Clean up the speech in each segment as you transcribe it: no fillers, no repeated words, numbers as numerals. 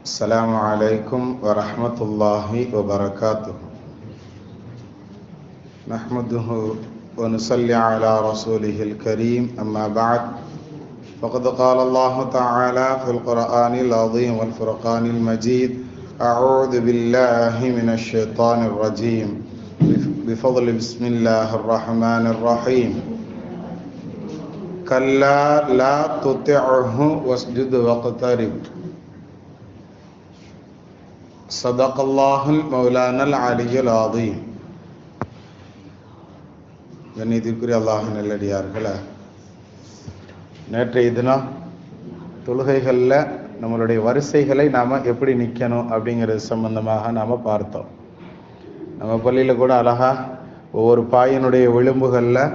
السلام عليكم ورحمة الله وبركاته. نحمده ونصلي على رسوله الكريم. أما بعد، فقد قال الله تعالى في القرآن العظيم والفرقان المجيد: أعوذ بالله من الشيطان الرجيم بفضل بسم الله الرحمن الرحيم. كلا لا تطعه واسجد واقترب. சதகல்லாஹுல் மௌலானல் அலியுல் ஆதீம். கண்ணியத்திற்குரிய அல்லாஹ் நல்லடியார்களே, நேற்றைய தினம் தொழுகைகளில் நம்மளுடைய வரிசைகளை நாம் எப்படி நிற்கணும் அப்படிங்கிறது சம்பந்தமாக நாம் பார்த்தோம். நம்ம பள்ளியில் கூட அழகாக ஒவ்வொரு பாயினுடைய விளிம்புகளில்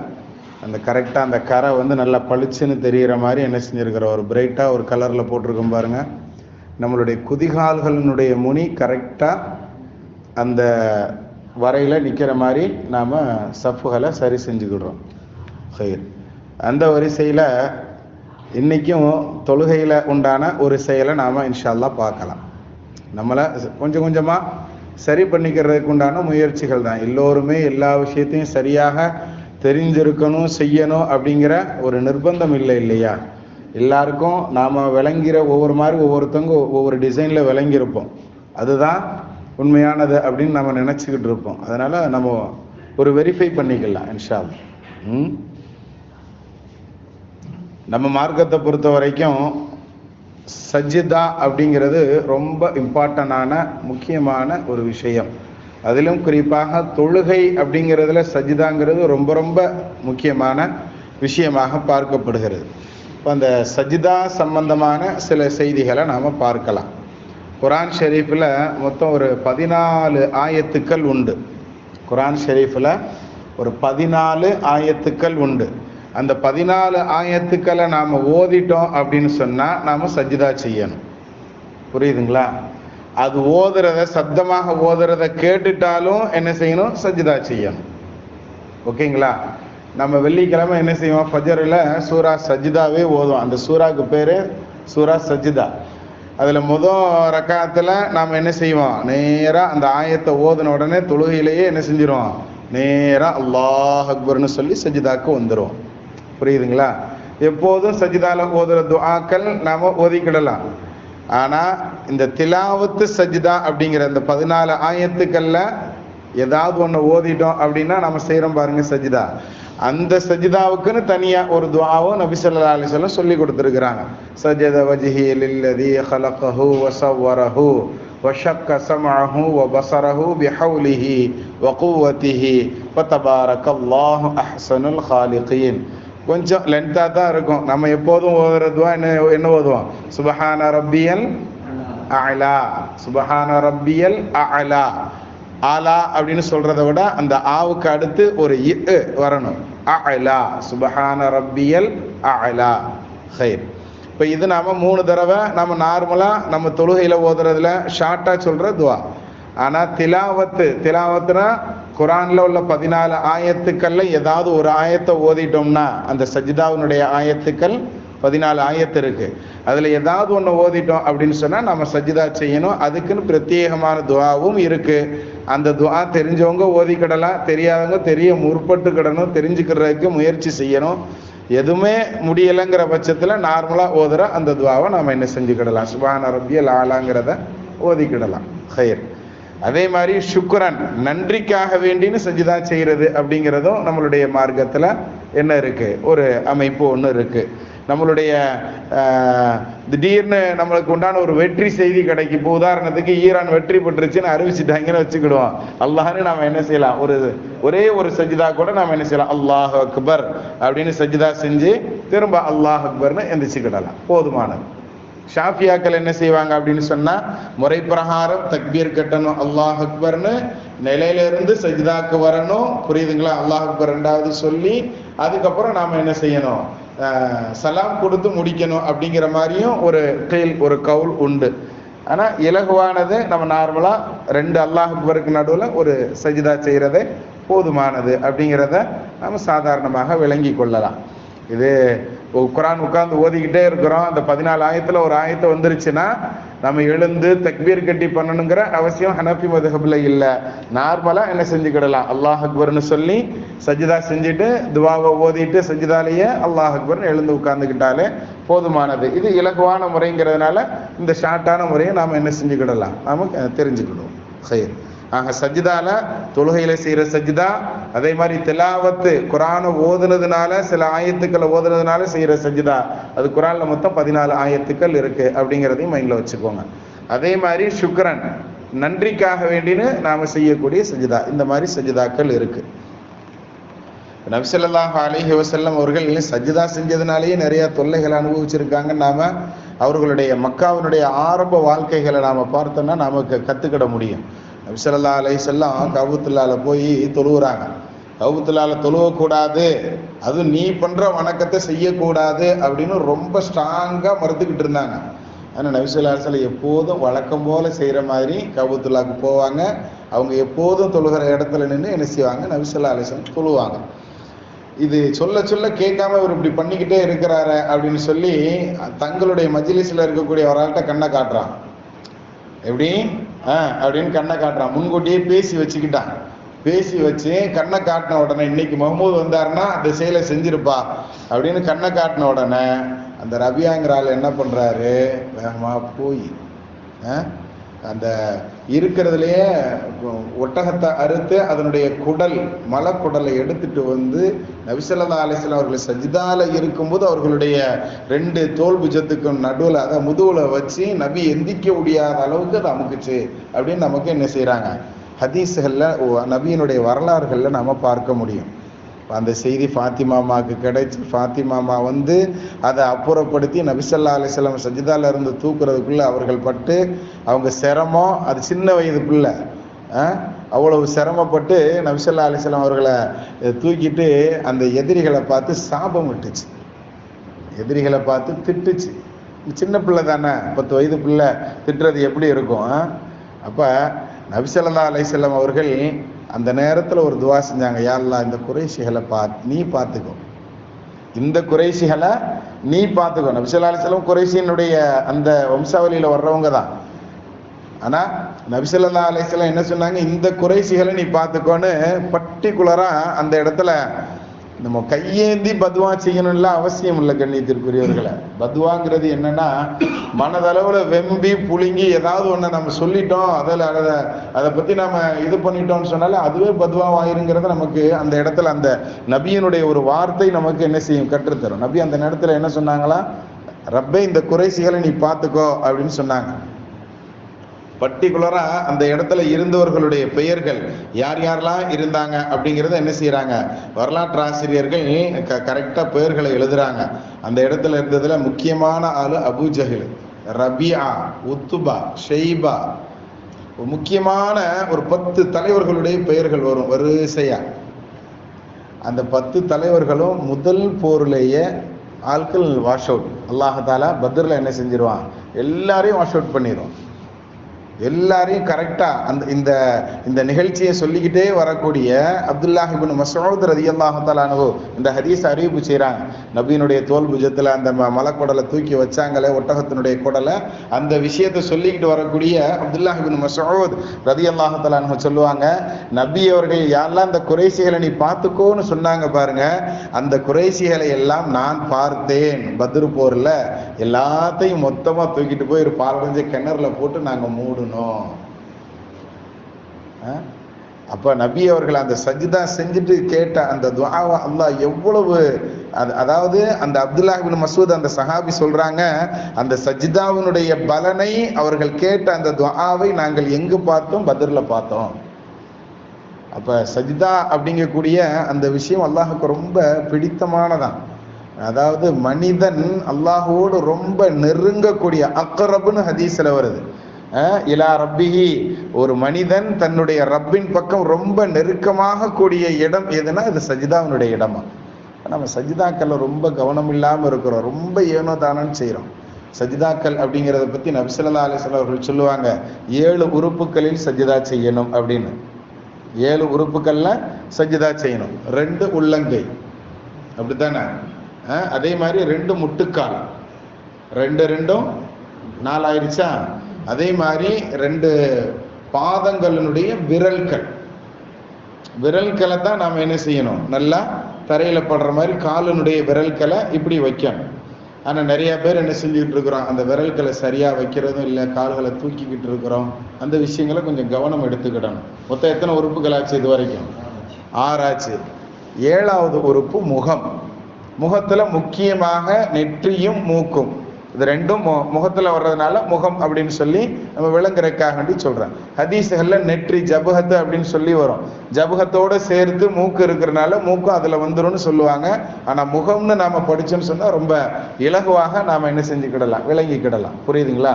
அந்த கரெக்டாக அந்த கரை நல்லா பளிச்சுன்னு தெரிகிற மாதிரி என்ன செஞ்சுருக்கிறோம், ஒரு பிரைட்டாக ஒரு கலரில் போட்டிருக்கோம் பாருங்கள். நம்மளுடைய குதிகால்களினுடைய முனி கரெக்டாக அந்த வரையில் நிற்கிற மாதிரி நாம் சஃப்புகளை சரி செஞ்சுக்கிடுறோம். ஹைர், அந்த வரிசையில் இன்றைக்கும் தொழுகையில் உண்டான ஒரு செயலை நாம் இன்ஷா அல்லாஹ் பார்க்கலாம். நம்மளை கொஞ்சம் கொஞ்சமாக சரி பண்ணிக்கிறதுக்கு உண்டான முயற்சிகள் தான். எல்லோருமே எல்லா விஷயத்தையும் சரியாக தெரிஞ்சிருக்கணும், செய்யணும் அப்படிங்கிற ஒரு நிர்பந்தம் இல்லை இல்லையா? எல்லாருக்கும் நாம் விளங்கிற ஒவ்வொரு மாதிரி ஒவ்வொருத்தவங்க ஒவ்வொரு டிசைனில் விளங்கியிருப்போம். அதுதான் உண்மையானது அப்படின்னு நம்ம நினச்சிக்கிட்டு இருப்போம். அதனால் நம்ம ஒரு வெரிஃபை பண்ணிக்கலாம் இன்ஷா அல்லாஹ். நம்ம மார்க்கத்தை பொறுத்த வரைக்கும் சஜ்ஜிதா அப்படிங்கிறது ரொம்ப இம்பார்ட்டண்டான முக்கியமான ஒரு விஷயம். அதிலும் குறிப்பாக தொழுகை அப்படிங்கிறதுல சஜ்ஜிதாங்கிறது ரொம்ப ரொம்ப முக்கியமான விஷயமாக பார்க்கப்படுகிறது. இப்போ அந்த சஜிதா சம்பந்தமான சில செய்திகளை நாம் பார்க்கலாம். குர்ஆன் ஷெரீஃபில் மொத்தம் ஒரு 14 ஆயத்துக்கள் உண்டு. குர்ஆன் ஷெரீஃபில் ஒரு 14 ஆயத்துக்கள் உண்டு. அந்த 14 ஆயத்துக்களை நாம் ஓதிட்டோம் அப்படின்னு சொன்னால் நாம் சஜிதா செய்யணும். புரியுதுங்களா? அது ஓதுறத சத்தமாக ஓதுறத கேட்டுட்டாலும் என்ன செய்யணும், சஜிதா செய்யணும். ஓகேங்களா? நம்ம வெள்ளிக்கிழமை என்ன செய்வோம், ஃபஜ்ரில் சூரா சஜிதாவே ஓதுவோம். அந்த சூறாவுக்கு பேர் சூரா சஜிதா. அதில் ரக்காத்தில் நாம் என்ன செய்வோம், நேராக அந்த ஆயத்தை ஓதுன உடனே தொழுகையிலேயே என்ன செஞ்சிருவோம், நேராக அல்லாஹ் அக்பர்னு சொல்லி சஜிதாக்கு வந்துடுவோம். புரியுதுங்களா? எப்போதும் சஜிதாவில் ஓதுற துஆக்கள் நாம் ஓதிக்கிடலாம். ஆனால் இந்த திலாவத்து சஜிதா அப்படிங்கிற அந்த 14 ஆயத்துக்களில் ஏதாவது ஒன்று ஓதிட்டோம் அப்படின்னா நம்ம செய்கிறோம் பாருங்க சஜிதா. அந்த சஜிதாவுக்குன்னு தனியாக ஒரு துஆவும் நபி ஸல்லல்லாஹு அலைஹி வஸல்லம் சொல்லி கொடுத்துருக்குறாங்க. சஜத வஜ்ஹி லில்லதி ஹலகஹு வஸவ்வரஹு வஷக்க ஸமஅஹு வபஸரஹு பிஹௌலிஹி வகுவதிஹி ஃபதபாரக்கல்லாஹு அஹ்ஸனுல் காலிகீன். கொஞ்சம் லென்த்தாக தான் இருக்கும். நம்ம எப்போதும் ஓதுற துஆ என்ன ஓதுவோம், சுபஹான ரப்பியல் அலா, சுபஹான ரப்பியல் அலா. ஆலா அப்படின்னு சொல்றத விட அந்த ஆவுக்கு அடுத்து ஒரு இ வரணும். அலா, சுபஹான ரப்பியல் அலா. ஹைர். இப்போ இது நாம 3 தடவை நம்ம நார்மலாக நம்ம தொழுகையில் ஓதுறதுல ஷார்ட்டாக சொல்கிற துவா. ஆனால் திலாவத்துனா குரானில் உள்ள 14 ஆயத்துக்கள்ல ஏதாவது ஒரு ஆயத்தை ஓதிட்டோம்னா, அந்த சஜிதாவினுடைய ஆயத்துக்கள் 14 ஆயத்து இருக்கு, அதில் ஏதாவது ஒன்று ஓதிட்டோம் அப்படின்னு சொன்னால் நம்ம சஜிதா செய்யணும். அதுக்குன்னு பிரத்யேகமான துவாவும் இருக்கு. அந்த துவா தெரிஞ்சவங்க ஓதிக்கிடலாம், தெரியாதவங்க தெரிய முற்பட்டுக்கிடணும், தெரிஞ்சுக்கிறதுக்கு முயற்சி செய்யணும். எதுவுமே முடியலைங்கிற பட்சத்தில் நார்மலாக ஓதுற அந்த துவாவை நாம் என்ன செஞ்சுக்கிடலாம், சுப்ஹான ரப்பியல் ஆலாங்கிறத ஓதிக்கிடலாம். ஹைர். அதே மாதிரி சுக்ரன், நன்றிக்காக வேண்டின்னு சஜிதா செய்கிறது அப்படிங்கிறதும் நம்மளுடைய மார்க்கத்தில் என்ன இருக்குது, ஒரு அமைப்பு ஒன்று இருக்குது. நம்மளுடைய திடீர்னு நம்மளுக்கு உண்டான ஒரு வெற்றி செய்தி கிடைக்கும். இப்போ உதாரணத்துக்கு ஈரான் வெற்றி பெற்றுச்சுன்னு அறிவிச்சுட்டாங்கன்னு வச்சுக்கிடுவோம். அல்லாஹ்னு நாம் என்ன செய்யலாம், ஒரே ஒரு சஜிதா கூட நாம் என்ன செய்யலாம், அல்லாஹ் அக்பர் அப்படின்னு சஜிதா செஞ்சு திரும்ப அல்லாஹ் அக்பர்னு எந்திரிச்சுக்கிடலாம், போதுமானது. ஷாஃபியாக்கள் என்ன செய்வாங்க அப்படின்னு சொன்னா, முறை பிரகாரம் தக்பீர் கட்டணும், அல்லாஹ் அக்பர்னு நிலையிலிருந்து சஜிதாக்கு வரணும். புரியுதுங்களா? அல்லாஹ் அக்பர் 2வது சொல்லி அதுக்கப்புறம் நாம என்ன செய்யணும், சலாம் கொடுத்து முடிக்கணும் அப்படிங்கிற மாதிரியும் ஒரு கவுல் உண்டு. ஆனால் இலகுவானது நம்ம நார்மலாக 2 அல்லாஹ் அக்பருக்கு நடுவில் ஒரு சஜிதா செய்கிறதே போதுமானது அப்படிங்கிறத நம்ம சாதாரணமாக விளங்கி கொள்ளலாம். இது குரான் உட்கார்ந்து ஓதிக்கிட்டே இருக்கிறோம். அந்த 14 ஆயத்தில் ஒரு ஆயத்தை வந்துருச்சுன்னா நம்ம எழுந்து தக்பீர் கட்டி பண்ணணுங்கிற அவசியம் ஹனஃபி மதுஹப்ல இல்லை. நார்மலா என்ன செஞ்சுக்கிடலாம், அல்லாஹ் அக்பர்னு சொல்லி சஜிதா செஞ்சுட்டு துவாவை ஓதிட்டு சஜிதாலேயே அல்லாஹ் அக்பர்னு எழுந்து உட்கார்ந்துக்கிட்டாலே போதுமானது. இது இலகுவான முறைங்கிறதுனால இந்த ஷார்ட்டான முறையை நாம் என்ன செஞ்சுக்கிடலாம், நமக்கு தெரிஞ்சுக்கிடுவோம். சரி, ஆக சஜிதால தொழுகையில செய்யற சஜிதா, அதே மாதிரி திலாவத்து குரானை ஓதுனதுனால சில ஆயத்துக்களை ஓதுனதுனால செய்யற சஜிதா, அது குரான்ல மொத்தம் 14 ஆயத்துக்கள் இருக்கு அப்படிங்கிறதையும் மைண்ட்ல வச்சுக்கோங்க. அதே மாதிரி சுக்ரன் நன்றிக்காக வேண்டின்னு நாம செய்யக்கூடிய சஜிதா, இந்த மாதிரி சஜிதாக்கள் இருக்கு. நபி ஸல்லல்லாஹு அலைஹி வஸல்லம் அவர்கள் சஜிதா செஞ்சதுனாலேயே நிறைய தொல்லைகளை அனுபவிச்சிருக்காங்க. நாம அவர்களுடைய மக்காவினுடைய ஆரம்ப வாழ்க்கைகளை நாம பார்த்தோம்னா நமக்கு கத்துக்கிட முடியும். நபி ஸல்லல்லாஹு அலைஹி வஸல்லம் கஅபத்துல்லாஹ்ல போய் தொழுவுறாங்க. கஅபத்துல்லாஹ்ல தொழுவக்கூடாது, அது நீ பண்ற வணக்கத்தை செய்யக்கூடாது அப்படின்னு ரொம்ப ஸ்ட்ராங்கா மறுத்துக்கிட்டு இருந்தாங்க. ஆனால் நபி ஸல்லல்லாஹு அலைஹி வஸல்லம் எப்போதும் வழக்கம் போல செய்யற மாதிரி கஅபத்துல்லாஹ்க்கு போவாங்க. அவங்க எப்போதும் தொழுகிற இடத்துல நின்று என்ன செய்வாங்க, நபி ஸல்லல்லாஹு அலைஹி வஸல்லம் தொழுவாங்க. இது சொல்ல சொல்ல கேட்காம இவர் இப்படி பண்ணிக்கிட்டே இருக்கிறாரு அப்படின்னு சொல்லி தங்களுடைய மஜ்லிஸ்ல இருக்கக்கூடிய ஒரு ஆள்கிட்ட கண்ணை காட்டுறான். எப்படி அப்படின்னு கண்ணை காட்டுறான். முன்கூட்டியே பேசி வச்சுக்கிட்டான். பேசி வச்சு கண்ணை காட்டின உடனே இன்னைக்கு மஹமூத் வந்தாருன்னா அந்த செயலை செஞ்சிருப்பா அப்படின்னு கண்ணை காட்டின உடனே அந்த ரபியாங்கிற ஆள் என்ன பண்றாரு, வேகமா போய் அந்த இருக்கிறதுலையே ஒட்டகத்தை அறுத்து அதனுடைய குடல் மலக்குடலை எடுத்துட்டு வந்து நபி ஸல்லல்லாஹு அலைஹி வஸல்லம் அவர்கள் சஜிதால இருக்கும்போது அவர்களுடைய 2 தோல் புஜத்துக்கும் நடுவில் அதை முதுகுல வச்சு நபி எந்திக்க முடியாத அளவுக்கு அதை அமுக்குச்சு அப்படின்னு நமக்கு என்ன செய்யறாங்க, ஹதீஸ்கள்ல நபியினுடைய வரலாறுகள்ல நாம பார்க்க முடியும். அந்த செய்தி ஃபாத்திமாமாவுக்கு கிடைச்சி ஃபாத்திமாமா வந்து அதை அப்புறப்படுத்தி நபி ஸல்லல்லாஹு அலைஹி வஸல்லம் சஜிதால இருந்து தூக்குறதுக்குள்ள அவர்கள் பட்டு அவங்க சிரமம், அது சின்ன வயது பிள்ளை, அவ்வளவு சிரமப்பட்டு நபி ஸல்லல்லாஹு அலைஹி வஸல்லம் அவர்களை தூக்கிட்டு அந்த எதிரிகளை பார்த்து சாபம் விட்டுச்சு, எதிரிகளை பார்த்து திட்டுச்சு. சின்ன பிள்ளை தானே, 10 வயது பிள்ளை திட்டுறது எப்படி இருக்கும். அப்போ நபி ஸல்லல்லாஹு அலைஹி வஸல்லம் அவர்கள் அந்த நேரத்தில் ஒரு துவா செஞ்சாங்க, யா அல்லாஹ் இந்த குறைஷிகளை நீ பார்த்துக்கோ, இந்த குறைஷிகளை நீ பார்த்துக்கோ. நபி ஸல்லல்லாஹு அலைஹி வஸல்லம் குறைஷியினுடைய அந்த வம்சாவளியில் வர்றவங்க தான். ஆனால் நபி ஸல்லல்லாஹு அலைஹி வஸல்லம் என்ன சொன்னாங்க, இந்த குறைஷிகளை நீ பார்த்துக்கோன்னு பர்டிகுலராக அந்த இடத்துல நம்ம கையேந்தி பதுவா செய்யணும்ல அவசியம் இல்லை கண்ணியத்திற்குரியவர்களை. பதுவாங்கிறது என்னன்னா மனதளவில் வெம்பி புழுங்கி ஏதாவது ஒன்று நம்ம சொல்லிட்டோம், அதை பற்றி நம்ம இது பண்ணிட்டோம்னு சொன்னாலும் அதுவே பதுவாவாயிருங்கிறத நமக்கு அந்த இடத்துல அந்த நபியினுடைய ஒரு வார்த்தை நமக்கு என்ன செய்யும், கற்றுத்தரும். நபி அந்த நேரத்தில் என்ன சொன்னாங்களா, ரப்பே இந்த குறைசிகளை நீ பார்த்துக்கோ அப்படின்னு சொன்னாங்க. பர்டிகுலரா அந்த இடத்துல இருந்தவர்களுடைய பெயர்கள் யார் யாரெல்லாம் இருந்தாங்க அப்படிங்கிறத என்ன செய்யறாங்க, வரலாற்று ஆசிரியர்கள் கரெக்டா பெயர்களை எழுதுறாங்க. அந்த இடத்துல இருந்ததுல முக்கியமான ஆளு அபூ ஜஹல், ரபியா, உத்துபா, ஷைபா, முக்கியமான ஒரு 10 தலைவர்களுடைய பெயர்கள் வரும் வரிசையா. அந்த 10 தலைவர்களும் முதல் போர்லேயே ஆட்கள் வாஷ் அவுட். அல்லாஹாலா பத்ர்ல என்ன செஞ்சிருவான், எல்லாரையும் வாஷ் அவுட் பண்ணிடுவான். எல்லாரையும் கரெக்டா அந்த இந்த நிகழ்ச்சியை சொல்லிக்கிட்டே வரக்கூடிய அப்துல்லாஹ் இப்னு மஸ்ஊத் ரலியல்லாஹு தஆலா அன்ஹு இந்த ஹதீஸ் அறிவிப்பு செய்றாங்க. நபியினுடைய தோல் புஜத்துல அந்த மலக்குடலை தூக்கி வச்சாங்களே, ஒட்டகத்தினுடைய குடலை, அந்த விஷயத்தை சொல்லிக்கிட்டு வரக்கூடிய அப்துல்லாஹ் இப்னு மஸ்ஊத் ரலியல்லாஹு தஆலா அன்ஹு சொல்லுவாங்க, நபி அவர்கள் யாரெல்லாம் அந்த குறைஷிகளை நீ பார்த்துக்கோன்னு சொன்னாங்க பாருங்க, அந்த குறைஷிகளை எல்லாம் நான் பார்த்தேன். பத்ரு போர்ல எல்லாத்தையும் மொத்தமா தூக்கிட்டு போய் ஒரு பாலடைஞ்ச கிணறுல போட்டு நாங்க மூடணும். அப்ப நபி அவர்கள் அந்த சஜிதா செஞ்சுட்டு கேட்ட அந்த துஆவை அல்லாஹ் எவ்வளவு, அதாவது அந்த அப்துல்லாஹ் இப்னு மஸ்ஊத் அந்த சஹாபி சொல்றாங்க, அந்த சஜிதாவினுடைய பலனை அவர்கள் கேட்ட அந்த துஆவை நாங்கள் எங்கு பார்த்தோம், பத்ர்ல பார்த்தோம். அப்ப சஜிதா அப்படிங்கக்கூடிய அந்த விஷயம் அல்லாஹுக்கு ரொம்ப பிடித்தமானதான். அதாவது மனிதன் அல்லாஹோடு ரொம்ப நெருங்கக்கூடிய அக்ரப்னு ஹதீஸ்ல வருது. இலா ரப்பிஹி, ஒரு மனிதன் தன்னுடைய ரப்பின் பக்கம் ரொம்ப நெருக்கமாக கூடிய இடம் எதுனா இது சஜிதாவினுடைய இடமா. நம்ம சஜிதாக்கள்ல ரொம்ப கவனம் இல்லாம இருக்கிறோம், ரொம்ப ஏனோ தானோன்னு செய்யறோம். சஜிதாக்கள் அப்படிங்கிறத பத்தி நபி ஸல்லல்லாஹு அலைஹி வஸல்லம் அவர்கள் சொல்லுவாங்க, 7 உறுப்புகளில் சஜிதா செய்யணும் அப்படின்னு. 7 உறுப்புகள்ல சஜிதா செய்யணும். 2 உள்ளங்கை அப்படித்தானே, அதே மாதிரி 2 முட்டுக்கால், 2 4 ஆயிடுச்சா, அதே மாதிரி 2 பாதங்களினுடைய விரல்களை தான் நாம் என்ன செய்யணும், நல்லா தரையில் படுற மாதிரி காலினுடைய விரல்களை இப்படி வைக்கணும். ஆனால் நிறைய பேர் என்ன செஞ்சுக்கிட்டு இருக்கிறோம், அந்த விரல்களை சரியாக வைக்கிறதும் இல்லை, கால்களை தூக்கிக்கிட்டு இருக்கிறோம். அந்த விஷயங்களை கொஞ்சம் கவனம் எடுத்துக்கிடணும். மொத்தம் எத்தனை உறுப்புகள் ஆச்சு இது வரைக்கும்? 6 ஆச்சு. 7வது உறுப்பு முகம். முகத்தில் முக்கியமாக நெற்றியும் மூக்கும், இது 2ம் முகத்தில் வர்றதுனால முகம் அப்படின்னு சொல்லி நம்ம விளங்குறதுக்காக வேண்டி சொல்கிறேன். ஹதீஸுகளில் நெற்றி ஜபுகத்து அப்படின்னு சொல்லி வரும். ஜபுகத்தோடு சேர்த்து மூக்கு இருக்கிறனால மூக்கும் அதில் வந்துரும்னு சொல்லுவாங்க. ஆனால் முகம்னு நாம் படித்தோன்னு சொன்னால் ரொம்ப இலகுவாக நாம் என்ன செஞ்சுக்கிடலாம், விளங்கிக்கிடலாம். புரியுதுங்களா?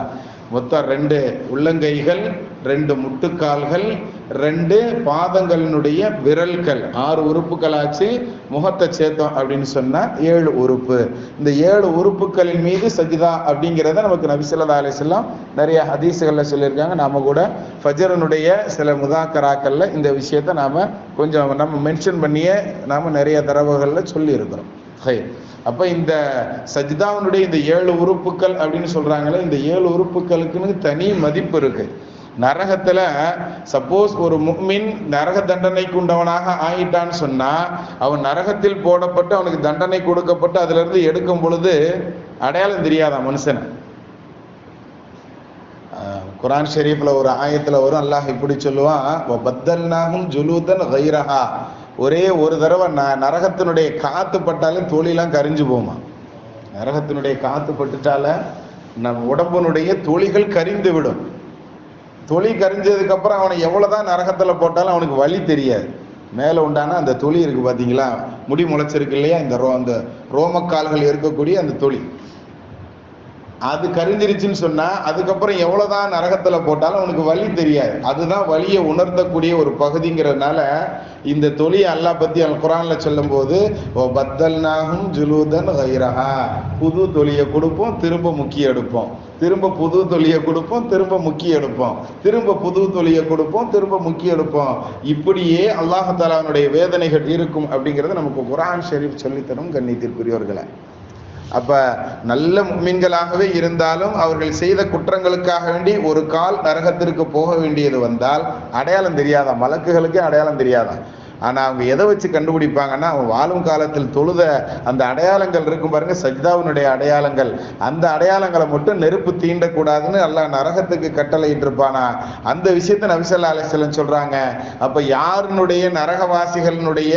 மொத்தம் 2 உள்ளங்கைகள், 2 முட்டுக்கால்கள், 2 பாதங்களினுடைய விரல்கள், 6 உறுப்புகளாச்சு. முகத்தை சேர்த்தோம் அப்படின்னு சொன்னா 7 உறுப்பு. இந்த 7 உறுப்புகளின் மீது சஜிதா அப்படிங்கிறத நமக்கு நபி ஸல்லல்லாஹு அலைஹி வஸல்லம் நிறைய ஹதீஸுகள்ல சொல்லியிருக்காங்க. நாம கூட ஃபஜ்ருடைய சில முதாக்கராக்கள்ல இந்த விஷயத்தை நாம கொஞ்சம் நம்ம மென்ஷன் பண்ணியே நாம நிறைய தரவுகள்ல சொல்லி இருக்கிறோம். அப்ப இந்த சஜிதாவினுடைய இந்த 7 உறுப்புகள் அப்படின்னு சொல்றாங்களே, இந்த 7 உறுப்புகளுக்குன்னு தனி மதிப்பு இருக்கு. நரகத்துல சப்போஸ் ஒரு முஃமின் நரக தண்டனைக்கு உண்டவனாக ஆயிட்டான்னு சொன்னா, அவன் நரகத்தில் போடப்பட்டு அவனுக்கு தண்டனை கொடுக்கப்பட்டு அதுல இருந்து எடுக்கும் பொழுது அடையாளம் தெரியாதான் மனுஷன். குர்ஆன் ஷரீஃப்ல ஒரு ஆயத்துல வரும், அல்லாஹ் இப்படி சொல்லுவான், வபத்தல்நாஹும் ஜுலூதன் கைரஹா. ஒரே ஒரு தடவை நரகத்தினுடைய காத்து பட்டாலும் தோழிலாம் கரிஞ்சு போமா. நரகத்தினுடைய காத்து பட்டுட்டால நம் உடம்பினுடைய தொழிகள் கரிந்து விடும். தொழி கரிஞ்சதுக்கு அப்புறம் அவனை எவ்வளவுதான் நரகத்துல போட்டாலும் அவனுக்கு வலி தெரியாது. மேல உண்டான அந்த தொழி இருக்கு பாத்தீங்களா, முடி முளைச்சிருக்கு இல்லையா, அந்த ரோமக்கால்கள் இருக்கக்கூடிய அந்த தொழி, அது கரிஞ்சிருச்சுன்னு சொன்னா அதுக்கப்புறம் எவ்வளவுதான் நரகத்துல போட்டாலும் அவனுக்கு வலி தெரியாது. அதுதான் வலியை உணர்த்தக்கூடிய ஒரு பகுதிங்கிறதுனால இந்த தொழியை அல்லாஹ் பத்தி குர்ஆன்ல சொல்லும் போது பத்தல்நாஹும் ஜுலூதன் கைரஹா, புது தொழியை கொடுப்போம், திரும்ப முக்கிய எடுப்போம், திரும்ப புது தொழியை கொடுப்போம், திரும்ப முக்கிய எடுப்போம், திரும்ப புது தொழியை கொடுப்போம், திரும்ப முக்கிய எடுப்போம். இப்படியே அல்லாஹ் தஆலாவுடைய வேதனைகள் இருக்கும் அப்படிங்கிறது நமக்கு குர்ஆன் ஷரீஃப் சொல்லித்தரும் கண்ணியத்திற்குரியவர்களை. அப்ப நல்ல முஃமின்களாகவே இருந்தாலும் அவர்கள் செய்த குற்றங்களுக்காக வேண்டி ஒரு கால் நரகத்திற்கு போக வேண்டியது வந்தால் அடையாளம் தெரியாதான், மலக்குகளுக்கே அடையாளம் தெரியாதான். ஆனா அவங்க எதை வச்சு கண்டுபிடிப்பாங்கன்னா, அவங்க வாழும் காலத்தில் தொழுத அந்த அடையாளங்கள் இருக்கும் பாருங்க, சஜ்தாவினுடைய அடையாளங்கள், அந்த அடையாளங்களை மட்டும் நெருப்பு தீண்டக்கூடாதுன்னு அல்லாஹ் நரகத்துக்கு கட்டளையிட்டு இருப்பானா. அந்த விஷயத்தை நபி ஸல்லல்லாஹு அலைஹி வஸல்லம் சொல்றாங்க. அப்ப யாருடைய நரகவாசிகளினுடைய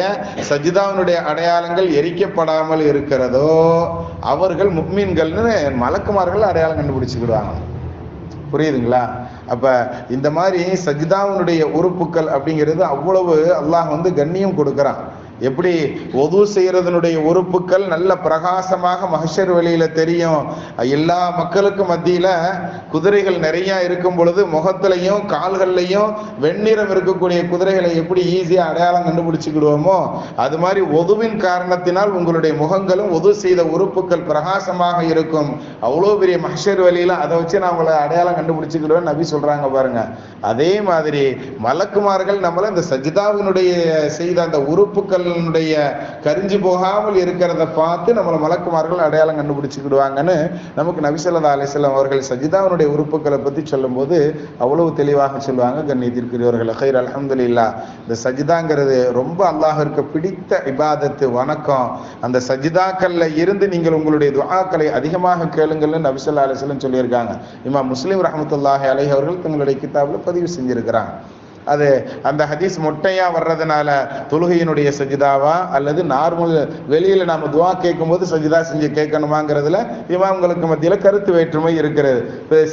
சஜ்தாவினுடைய அடையாளங்கள் எரிக்கப்படாமல் இருக்கிறதோ அவர்கள் முஃமின்கள்னு மலக்குமார்கள் அடையாளம் கண்டுபிடிச்சுக்கிடுவாங்க. புரியுதுங்களா? அப்ப இந்த மாதிரி சஜ்தாவினுடைய உறுப்புகள் அப்படிங்கிறது அவ்வளவு அல்லாஹ் கண்ணியம் கொடுக்கிறான். எப்படி ஒது செய்யறதனுடைய உறுப்புகள் நல்ல பிரகாசமாக மஹ்ஷர் வெளியில தெரியும். எல்லா மக்களுக்கும் மத்தியில குதிரைகள் நிறைய இருக்கும் பொழுது முகத்திலையும் கால்கள்லையும் வெண்ணிறம் இருக்கக்கூடிய குதிரைகளை எப்படி ஈஸியா அடையாளம் கண்டுபிடிச்சுக்கிடுவோமோ, அது மாதிரி ஒதுவின் காரணத்தினால் உங்களுடைய முகங்களும் ஒது செய்த உறுப்புகள் பிரகாசமாக இருக்கும். அவ்வளோ பெரிய மஹ்ஷர் வெளியில அதை வச்சு நான் உங்களை அடையாளம் கண்டுபிடிச்சுக்கிடுவேன் நபி சொல்றாங்க பாருங்க. அதே மாதிரி மலக்குமார்கள் நம்மள இந்த சஜ்தாவினுடைய செய்த அந்த உறுப்புகள் கரிஞ்சு போகாமல் இருக்கிறத பார்த்து நம்மள மலக்குமார்கள் அடையாளம் கண்டுபிடிச்சுக்கிடுவாங்கன்னு நமக்கு நபி ஸல்லல்லாஹு அலைஹி வஸல்லம் அவர்கள் சஜ்தாவுடைய உறுப்புகளை பத்தி சொல்லும் போது அவ்வளவு தெளிவாக சொல்லுவாங்க. கண்ணியத்திற்குரியவர்கள் கைர் அல்ஹம்துலில்லாஹ். இந்த சஜ்தாங்கிறது ரொம்ப அல்லாஹ்விற்கு பிடித்த இபாதத்து, வணக்கம். அந்த சஜ்தாக்கள்ல இருந்து நீங்கள் உங்களுடைய துஆக்களை அதிகமாக கேளுங்கள்னு நபி ஸல்லல்லாஹு அலைஹி வஸல்லம் சொல்லியிருக்காங்க. இமாம் முஸ்லிம் ரஹ்மத்துல்லாஹி அலைஹி அவர்கள் தங்களுடைய கிதாபில் பதிவு செஞ்சிருக்கிறாங்க. அது அந்த ஹதீஸ் மொட்டையா வர்றதுனால தொழுகையினுடைய சஜிதாவா அல்லது நார்மல் வெளியில நாம துவா கேட்கும் போது சஜிதா செஞ்சு கேட்கணுமாங்கிறதுல இமாம்களுக்கு மத்தியில கருத்து வேற்றுமை இருக்கிறது.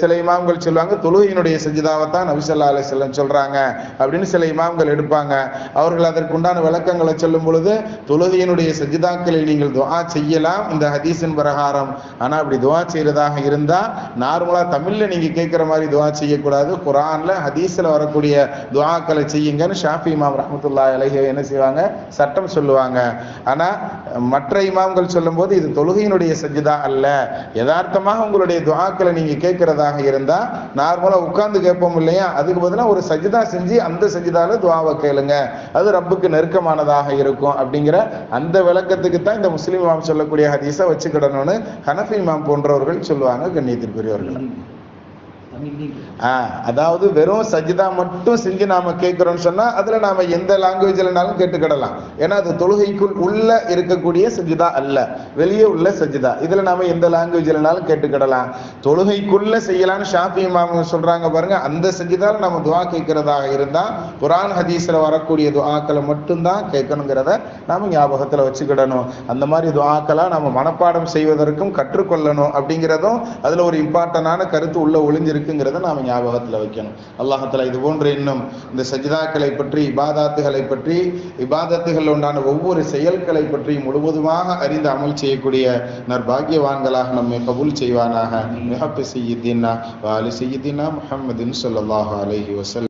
சில இமாம்கள் சொல்லுவாங்க தொழுகையினுடைய சஜிதாவை தான் நபி ஸல்லல்லாஹு அலைஹி வஸல்லம் சொல்றாங்க அப்படின்னு சில இமாம்கள் எடுப்பாங்க. அவர்கள் அதற்குண்டான விளக்கங்களை சொல்லும் பொழுது தொழுகையினுடைய சஜிதாக்களில் நீங்கள் துவா செய்யலாம் இந்த ஹதீஸின் பிரகாரம். ஆனா அப்படி துவா செய்யறதாக இருந்தா நார்மலா தமிழ்ல நீங்க கேட்கிற மாதிரி துவா செய்யக்கூடாது. குர்ஆன்ல ஹதீஸ்ல வரக்கூடிய துஆக்களை செய்யுங்கன்னு ஷாஃபி இமாம் ரஹ்மத்துல்லாஹி அலைஹி என்ன செய்வாங்க, சட்டம் சொல்லுவாங்க. ஆனா மற்ற இமாம்கள் சொல்லும் போது இது தொழுகையினுடைய சஜ்தா அல்ல, யதார்த்தமாக உங்களுடைய துஆக்களை நீங்க கேட்கிறதாக இருந்தா நார்மலா உட்கார்ந்து கேட்போம் இல்லையா, அதுக்கு பதிலாக ஒரு சஜ்தா செஞ்சு அந்த சஜ்தால துஆவை கேளுங்க, அது ரப்புக்கு நெருக்கமானதாக இருக்கும் அப்படிங்கிற அந்த விளக்கத்துக்கு தான் இந்த முஸ்லிம் இமாம் சொல்லக்கூடிய ஹதீஸை வச்சுக்கிடணும்னு ஹனஃபி இமாம் போன்றவர்கள் சொல்லுவாங்க. கண்ணியத்திற்குரியவர்கள் அதாவது வெறும் சஜிதா மட்டும் செஞ்சு நாம கேட்கிறோம்னு சொன்னா அதுல நாம எந்த லாங்குவேஜ்லனாலும் கேட்டுக்கிடலாம். ஏன்னா அது தொழுகைக்குள் உள்ள இருக்கக்கூடிய சஜிதா அல்ல, வெளியே உள்ள சஜிதா. இதுல நாம எந்த லாங்குவேஜ்லனாலும் கேட்டுக்கிடலாம். தொழுகைக்குள்ள செய்யலாம்னு ஷாஃபி இமாம் சொல்றாங்க பாருங்க. அந்த சஜிதால நம்ம துஆ கேட்கிறதாக இருந்தா குர்ஆன் ஹதீஸ்ல வரக்கூடிய துஆக்களை மட்டும்தான் கேட்கணுங்கிறத நாம ஞாபகத்துல வச்சுக்கிடணும். அந்த மாதிரி துஆக்களா நம்ம மனப்பாடம் செய்வதற்கும் கற்றுக்கொள்ளணும் அப்படிங்கிறதும் அதுல ஒரு இம்பார்ட்டன்டான கருத்து உள்ள ஒளிஞ்சிருக்குங்கிறத நாம ஞாபகத்துல வைக்கணும். அல்லாஹ் தஆலா இது போன்ற இன்னும் இந்த சஜிதாக்களை பற்றி, இபாதத்துகளை பற்றி, இபாதத்துகள் உண்டான ஒவ்வொரு செயல்களை பற்றி முழுவதுமாக அறிந்து அமல் செய்யக்கூடிய நற்பாக்கியவான்களாக நம்மை கபூல் செய்வானாக. மிஹப்பி சய்யிதினா வ ஆலி சய்யிதினா முஹம்மதின் ஸல்லல்லாஹு அலைஹி வஸல்லம்.